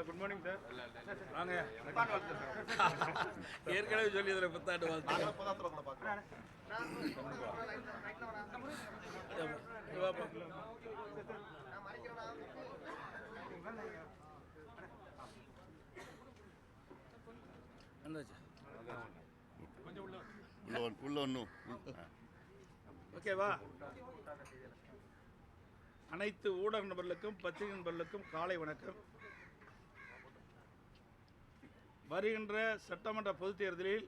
Good morning sir. வாங்க. ஏற்கனவே சொல்லி இதில் புத்தாண்டு வாழ்த்து. ஓகேவா? அனைத்து ஊடக நபர்களுக்கும் பத்திரிகை நபர்களுக்கும் காலை வணக்கம். வருகின்ற சட்டமன்ற பொதுத் தேர்தலில்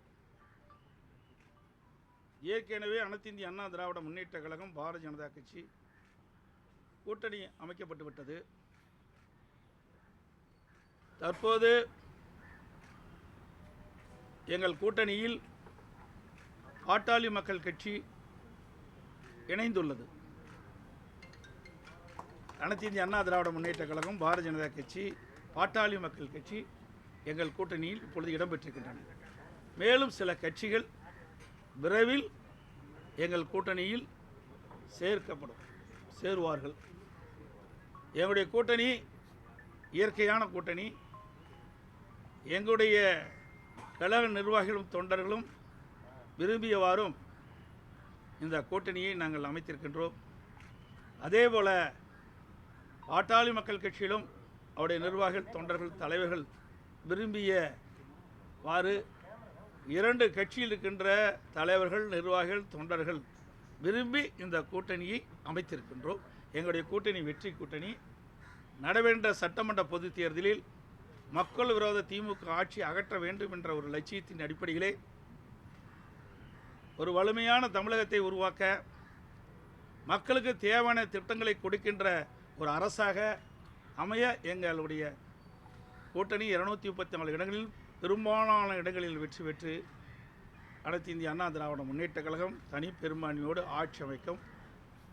ஏற்கனவே அனைத்து இந்திய அண்ணா திராவிட முன்னேற்ற கழகம் பாரதிய ஜனதா கட்சி கூட்டணி அமைக்கப்பட்டு விட்டது. தற்போது எங்கள் கூட்டணியில் பாட்டாளி மக்கள் கட்சி இணைந்துள்ளது. அனைத்து இந்திய அண்ணா திராவிட முன்னேற்ற கழகம் பாரதிய ஜனதா கட்சி பாட்டாளி மக்கள் கட்சி எங்கள் கூட்டணியில் இப்பொழுது இடம்பெற்றிருக்கின்றன. மேலும் சில கட்சிகள் விரைவில் எங்கள் கூட்டணியில் சேருவார்கள். எங்களுடைய கூட்டணி இயற்கையான கூட்டணி. எங்களுடைய கழக நிர்வாகிகளும் தொண்டர்களும் விரும்பியவாறும் இந்த கூட்டணியை நாங்கள் அமைத்திருக்கின்றோம். அதேபோல பாட்டாளி மக்கள் கட்சியிலும் அவருடைய நிர்வாகிகள் தொண்டர்கள் தலைவர்கள் விரும்பியவாறு இரண்டு கட்சியில் இருக்கின்ற தலைவர்கள் நிர்வாகிகள் தொண்டர்கள் விரும்பி இந்த கூட்டணியை அமைத்திருக்கின்றோம். எங்களுடைய கூட்டணி வெற்றி கூட்டணி. நடைபெற்ற சட்டமன்ற பொதுத் தேர்தலில் மக்கள் விரோத திமுக ஆட்சி அகற்ற வேண்டும் என்ற ஒரு லட்சியத்தின் அடிப்படையிலே ஒரு வலிமையான தமிழகத்தை உருவாக்க மக்களுக்கு தேவையான திட்டங்களை கொடுக்கின்ற ஒரு அரசாக அமைய எங்களுடைய கூட்டணி 234 இடங்களில் பெரும்பாலான இடங்களில் வெற்றி பெற்று அனைத்து இந்திய அண்ணா திராவிட முன்னேற்ற கழகம் தனி பெரும்பான்மையோடு ஆட்சி அமைக்கும்.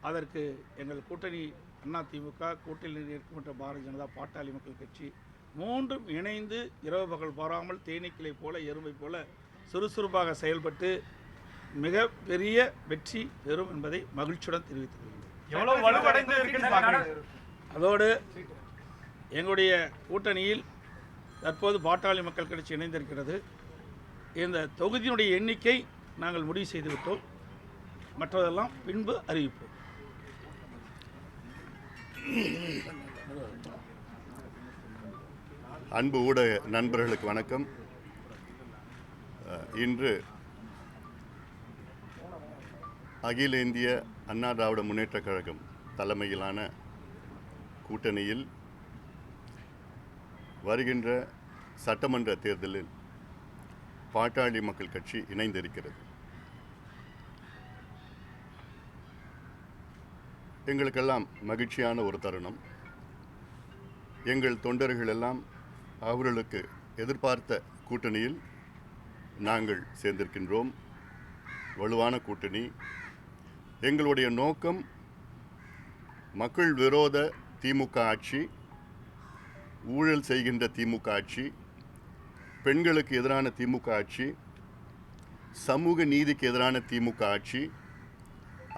அதற்கு எங்கள் கூட்டணி அண்ணா திமுக கூட்டணியில் இருக்கின்ற பாரதிய ஜனதா பாட்டாளி மக்கள் கட்சி மூன்றும் இணைந்து இரவு பகல் பாராமல் தேனீக்களை போல எறும்பை போல சுறுசுறுப்பாக செயல்பட்டு மிக பெரிய வெற்றி பெறும் என்பதை மகிழ்ச்சியுடன் தெரிவித்துக் கொள்கிறேன். அதோடு எங்களுடைய கூட்டணியில் தற்போது பாட்டாளி மக்கள் கட்சி இணைந்திருக்கிறது. இந்த தொகுதியினுடைய எண்ணிக்கை நாங்கள் முடிவு செய்துவிட்டோம். மற்றதெல்லாம் பின்பு அறிவிப்போம். அன்பு ஊடக நண்பர்களுக்கு வணக்கம். இன்று அகில இந்திய அண்ணா திராவிட முன்னேற்ற கழகம் தலைமையிலான கூட்டணியில் வருகின்ற சட்டமன்ற தேர்தலில் பாட்டாளி மக்கள் கட்சி இணைந்திருக்கிறது. எங்களுக்கெல்லாம் மகிழ்ச்சியான ஒரு தருணம். எங்கள் தொண்டர்கள் எல்லாம் அவர்களுக்கு எதிர்பார்த்த கூட்டணியில் நாங்கள் சேர்ந்திருக்கின்றோம். வலுவான கூட்டணி. எங்களுடைய நோக்கம் மக்கள் விரோத திமுக ஆட்சி, ஊழல் செய்கின்ற திமுக ஆட்சி, பெண்களுக்கு எதிரான திமுக ஆட்சி, சமூக நீதிக்கு எதிரான திமுக ஆட்சி,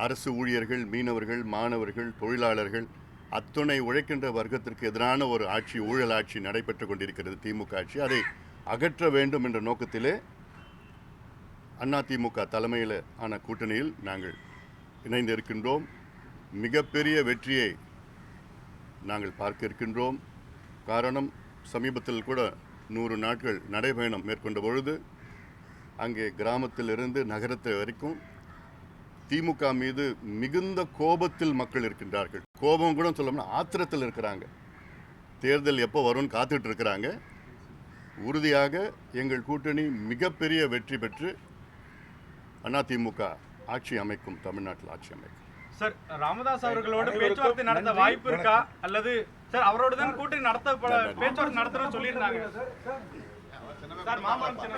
அரசு ஊழியர்கள், மீனவர்கள், மாணவர்கள், தொழிலாளர்கள் அத்துணை உழைக்கின்ற வர்க்கத்திற்கு எதிரான ஒரு ஆட்சி, ஊழல் ஆட்சி நடைபெற்று கொண்டிருக்கிறது திமுக ஆட்சி. அதை அகற்ற வேண்டும் என்ற நோக்கத்திலே அதிமுக தலைமையில் ஆன கூட்டணியில் நாங்கள் இணைந்திருக்கின்றோம். மிகப்பெரிய வெற்றியை நாங்கள் பார்க்க இருக்கின்றோம். காரணம், சமீபத்தில் கூட 100 நாட்கள் நடைபயணம் மேற்கொண்ட பொழுது அங்கே கிராமத்திலிருந்து நகரத்தை வரைக்கும் திமுக மீது மிகுந்த கோபத்தில் மக்கள் இருக்கின்றார்கள். கோபம் கூட சொல்லணும்னா ஆத்திரத்தில் இருக்கிறாங்க. தேர்தல் எப்போ வரும்னு காத்துட்டு இருக்கிறாங்க. உறுதியாக எங்கள் கூட்டணி மிகப்பெரிய வெற்றி பெற்று அதிமுக ஆட்சி அமைக்கும், தமிழ்நாட்டில் ஆட்சி அமைக்கும். சார், ராமதாஸ் அவர்களோடு பேச்சுவார்த்தை நடத்த வாய்ப்பு இருக்கா? அல்லது சார் அவரோட தான் கூட்டணி பேச்சுவார்த்தை நடத்துறோம்னு சொல்லியிருந்தாங்க சார். மாமரம் சின்ன